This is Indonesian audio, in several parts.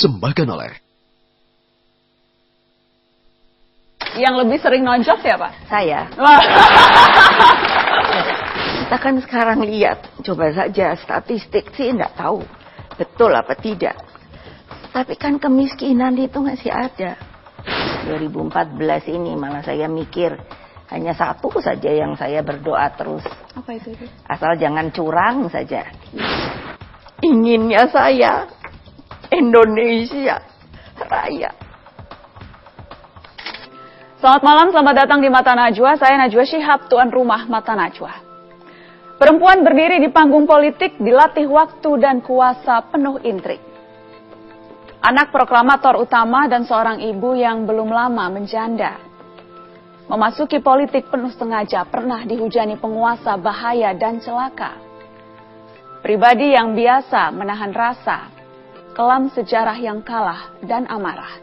dipersembahkan oleh... Yang lebih sering nonjok siapa? Saya. Kita kan sekarang lihat, coba saja statistik sih enggak tahu betul apa tidak. Tapi kan kemiskinan itu masih ada. 2014 ini malah saya mikir hanya satu saja yang saya berdoa terus. Apa itu? Asal jangan curang saja. Inginnya saya Indonesia Raya. Selamat malam, selamat datang di Mata Najwa. Saya Najwa Shihab, tuan rumah Mata Najwa. Perempuan berdiri di panggung politik dilatih waktu dan kuasa penuh intrik. Anak proklamator utama dan seorang ibu yang belum lama menjanda. Memasuki politik penuh sengaja pernah dihujani penguasa bahaya dan celaka. Pribadi yang biasa menahan rasa, kelam sejarah yang kalah dan amarah.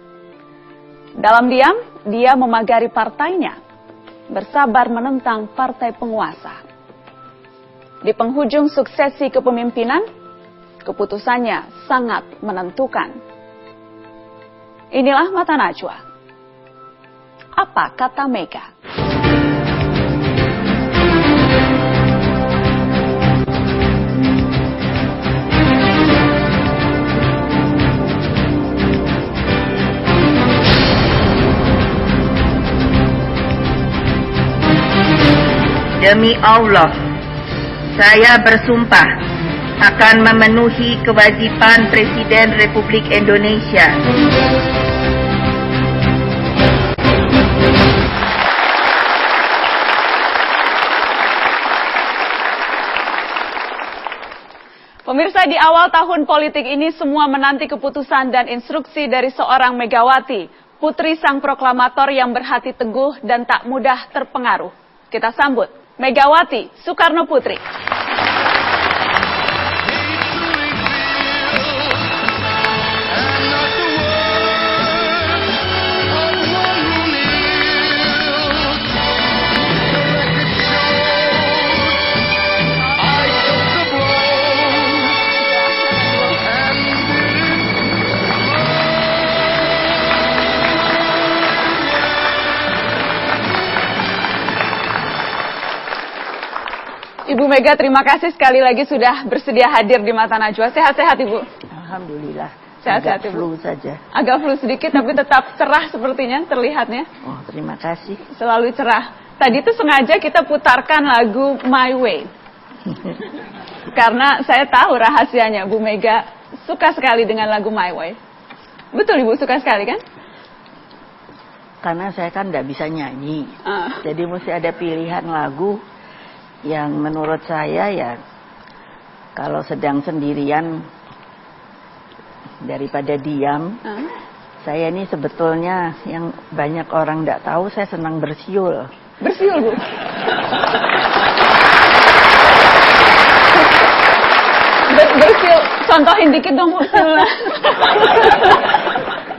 Dalam diam, dia memagari partainya, bersabar menentang partai penguasa. Di penghujung suksesi kepemimpinan, keputusannya sangat menentukan. Inilah Mata Najwa. Apa kata Mega? Demi Allah, saya bersumpah akan memenuhi kewajiban Presiden Republik Indonesia. Pemirsa, di awal tahun politik ini semua menanti keputusan dan instruksi dari seorang Megawati, putri sang proklamator yang berhati teguh dan tak mudah terpengaruh. Kita sambut Megawati Soekarno Putri. Ibu Mega, terima kasih sekali lagi sudah bersedia hadir di Mata Najwa. Sehat-sehat, Ibu? Alhamdulillah. Sehat-sehat, Agak Ibu. flu saja. Agak flu sedikit, tapi tetap cerah sepertinya, terlihatnya. Oh, terima kasih. Selalu cerah. Tadi itu sengaja kita putarkan lagu My Way. Karena saya tahu rahasianya, Bu Mega suka sekali dengan lagu My Way. Betul, Ibu, suka sekali kan? Karena saya kan tidak bisa nyanyi. Jadi mesti ada pilihan lagu yang menurut saya ya kalau sedang sendirian daripada diam. Saya ini sebetulnya yang banyak orang tidak tahu, saya senang bersiul. Bersiul, Bu? Bersiul, contohin dikit dong, Bu.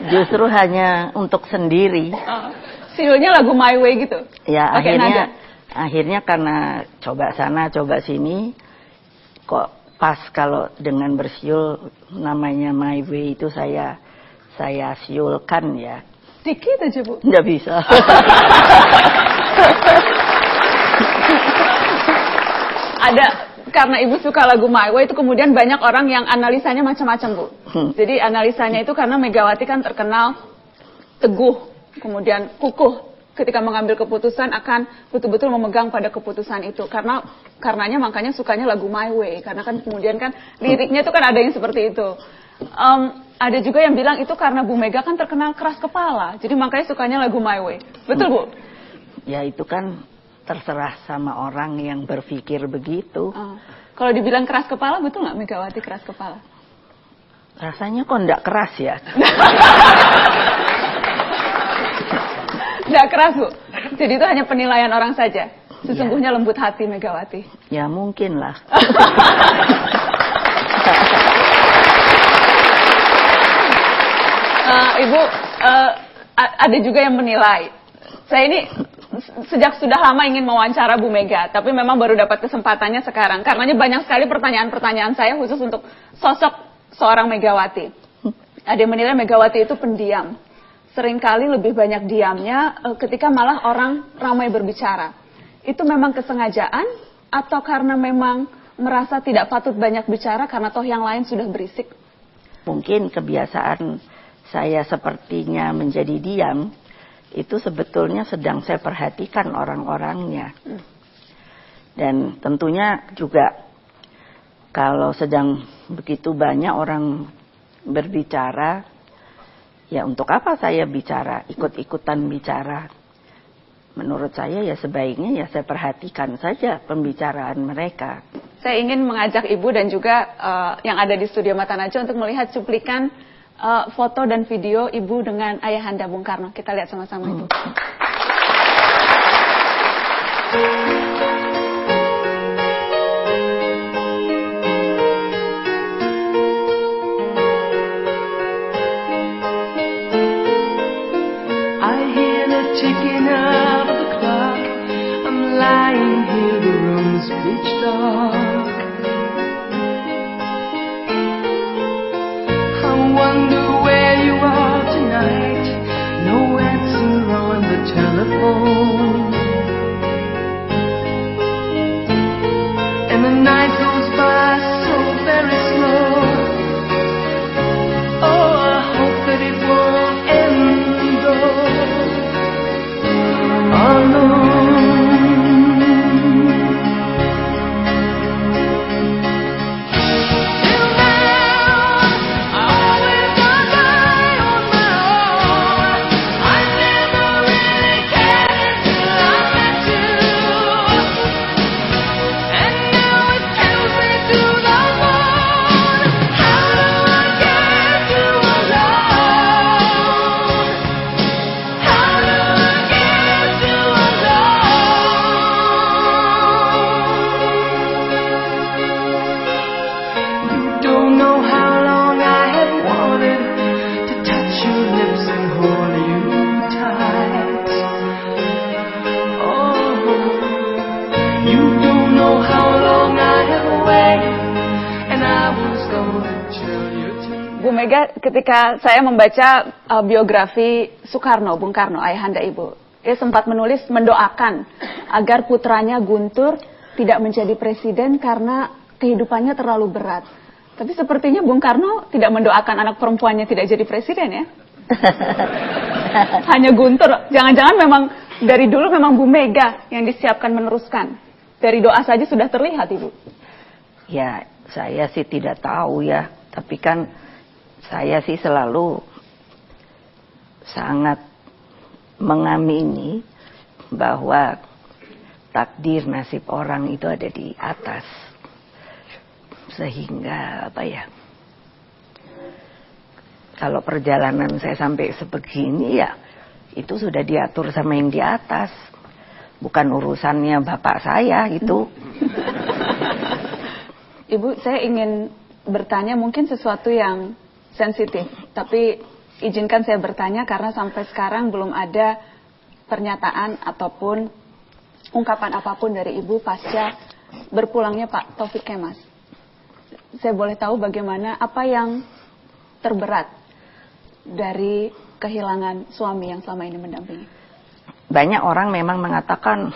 Justru hanya untuk sendiri. Siulnya lagu My Way gitu? Ya, Pakai akhirnya karena coba sana coba sini kok pas kalau dengan bersiul namanya My Way itu saya siulkan ya. Dikit aja, Bu. Nggak bisa. Ada, karena Ibu suka lagu My Way itu kemudian banyak orang yang analisanya macam-macam, Bu. Jadi analisanya itu karena Megawati kan terkenal teguh, kemudian kukuh ketika mengambil keputusan akan betul-betul memegang pada keputusan itu. Karenanya makanya sukanya lagu My Way. Karena kan kemudian kan liriknya itu kan ada yang seperti itu. Ada juga yang bilang itu karena Bu Mega kan terkenal keras kepala. Jadi makanya sukanya lagu My Way. Betul, Bu? Ya itu kan terserah sama orang yang berpikir begitu. Kalau dibilang keras kepala, betul nggak Megawati keras kepala? Rasanya kok nggak keras ya? Nggak keras, Bu. Jadi itu hanya penilaian orang saja. Sesungguhnya lembut hati Megawati. Ya mungkin lah. Ibu, ada juga yang menilai. Saya ini sejak sudah lama ingin mewawancara Bu Mega, tapi memang baru dapat kesempatannya sekarang. Karenanya banyak sekali pertanyaan-pertanyaan saya khusus untuk sosok seorang Megawati. Ada yang menilai Megawati itu pendiam. Seringkali lebih banyak diamnya ketika malah orang ramai berbicara. Itu memang kesengajaan atau karena memang merasa tidak patut banyak bicara karena toh yang lain sudah berisik? Mungkin kebiasaan saya sepertinya menjadi diam, itu sebetulnya sedang saya perhatikan orang-orangnya. Dan tentunya juga kalau sedang begitu banyak orang berbicara, ya untuk apa saya bicara, ikut-ikutan bicara? Menurut saya ya sebaiknya ya saya perhatikan saja pembicaraan mereka. Saya ingin mengajak Ibu dan juga yang ada di studio Mata Najwa untuk melihat cuplikan foto dan video Ibu dengan Ayahanda Bung Karno. Kita lihat sama-sama Ibu. Ticking of the clock, I'm lying here, the room's pitch dark. I wonder where you are tonight, no answer on the telephone. And the night goes by so very slow. Oh, I hope that it won't end though. Bu Mega, ketika saya membaca biografi Soekarno, Bung Karno, ayahanda Ibu, dia sempat menulis mendoakan agar putranya Guntur tidak menjadi presiden karena kehidupannya terlalu berat. Tapi sepertinya Bung Karno tidak mendoakan anak perempuannya tidak jadi presiden ya? Hanya Guntur. Jangan-jangan memang dari dulu memang Bu Mega yang disiapkan meneruskan. Dari doa saja sudah terlihat Ibu. Ya, saya sih tidak tahu ya. Tapi kan saya sih selalu sangat mengamini bahwa takdir nasib orang itu ada di atas. Sehingga apa ya, kalau perjalanan saya sampai sebegini ya itu sudah diatur sama yang di atas. Bukan urusannya bapak saya itu. Ibu, saya ingin bertanya mungkin sesuatu yang sensitif, tapi izinkan saya bertanya karena sampai sekarang belum ada pernyataan ataupun ungkapan apapun dari Ibu pasca berpulangnya Pak Taufik Kemas. Saya boleh tahu bagaimana, apa yang terberat dari kehilangan suami yang selama ini mendampingi? Banyak orang memang mengatakan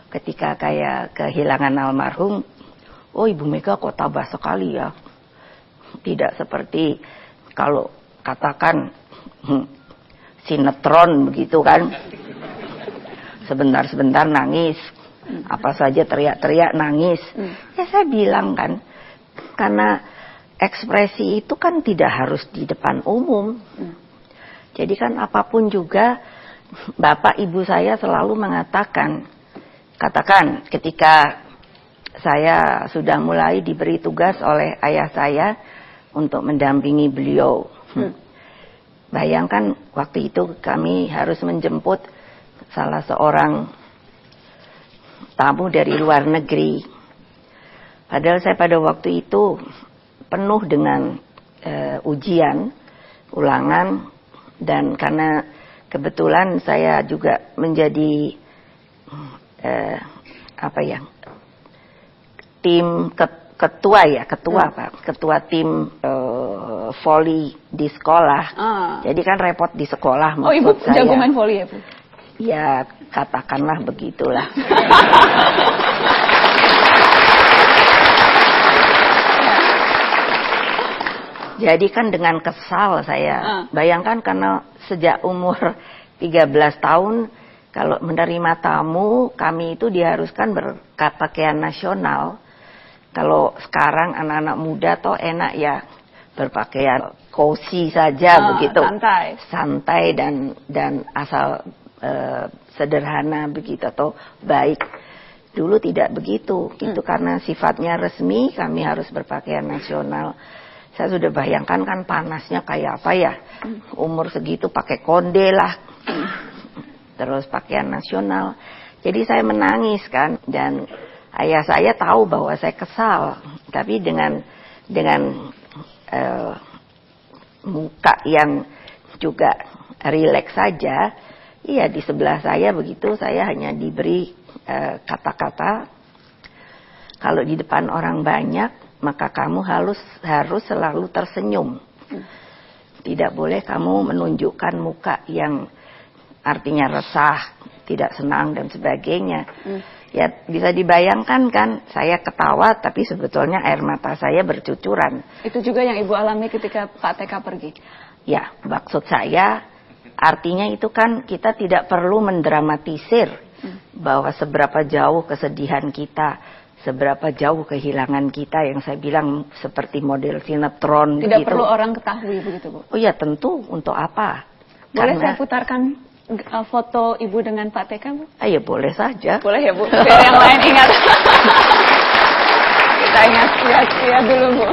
ketika kayak kehilangan almarhum, oh Ibu Mega kok tabah sekali ya. Tidak seperti kalau katakan sinetron begitu kan. Sebentar-sebentar nangis. Apa saja teriak-teriak nangis. Ya saya bilang kan, karena ekspresi itu kan tidak harus di depan umum. Jadi kan apapun juga, bapak ibu saya selalu mengatakan, katakan ketika saya sudah mulai diberi tugas oleh ayah saya untuk mendampingi beliau. Bayangkan waktu itu kami harus menjemput salah seorang tamu dari luar negeri. Padahal saya pada waktu itu penuh dengan ujian, ulangan, dan karena kebetulan saya juga menjadi tim ketua tim voli di sekolah. Jadi kan repot di sekolah maksud Ibu saya. jago main voli ya, Bu? Ya, katakanlah begitulah. Jadi kan dengan kesal saya. Bayangkan karena sejak umur 13 tahun kalau menerima tamu, kami itu diharuskan berpakaian nasional. Kalau sekarang anak-anak muda toh enak ya berpakaian cozy saja begitu. Santai dan asal sederhana begitu atau baik. Dulu tidak begitu. Itu karena sifatnya resmi kami harus berpakaian nasional. Saya sudah bayangkan kan panasnya kayak apa ya. Umur segitu pakai konde lah. Terus pakaian nasional. Jadi saya menangis kan. Dan ayah saya tahu bahwa saya kesal. Tapi dengan muka yang juga rileks saja. Iya, di sebelah saya begitu. Saya hanya diberi kata-kata. Kalau di depan orang banyak, maka kamu harus selalu tersenyum. Tidak boleh kamu menunjukkan muka yang artinya resah, tidak senang dan sebagainya. Ya bisa dibayangkan kan, saya ketawa tapi sebetulnya air mata saya bercucuran. Itu juga yang Ibu alami ketika Pak TK pergi? Ya, maksud saya artinya itu kan kita tidak perlu mendramatisir bahwa seberapa jauh kesedihan kita, seberapa jauh kehilangan kita yang saya bilang seperti model sinetron. Tidak gitu. Perlu orang ketahui begitu, Bu? Oh ya tentu, untuk apa? Boleh saya putarkan foto Ibu dengan Pak TK, Bu? Ayo boleh saja. Boleh ya, Bu? Biar yang lain ingat. Kita ingat lihat dulu, Bu.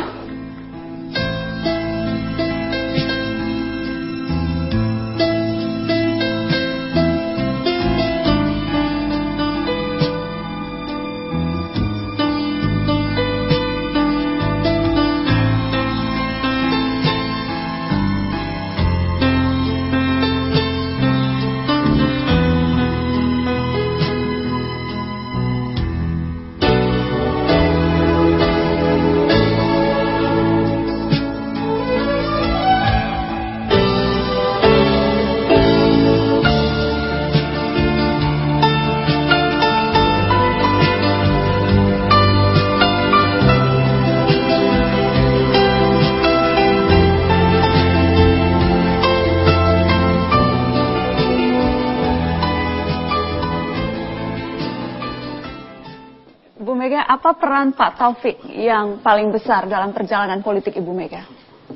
Apa peran Pak Taufik yang paling besar dalam perjalanan politik Ibu Mega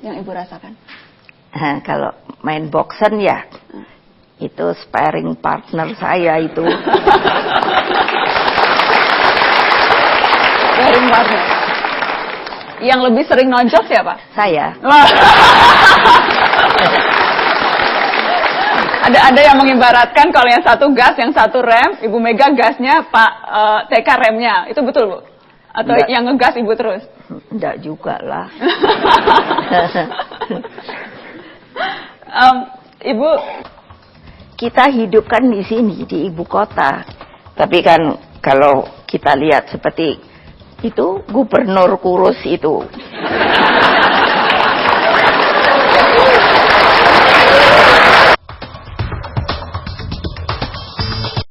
yang Ibu rasakan? Kalau main boxen ya, itu sparring partner saya itu. Sparring partner. Yang lebih sering nonjok siapa? Saya. Ada yang mengibaratkan kalau yang satu gas, yang satu rem, Ibu Mega gasnya, Pak TK remnya. Itu betul, Bu? Atau enggak, yang ngegas Ibu terus? Enggak juga lah. Ibu, kita hidup kan di sini, di ibu kota. Tapi kan kalau kita lihat seperti itu, gubernur kurus itu.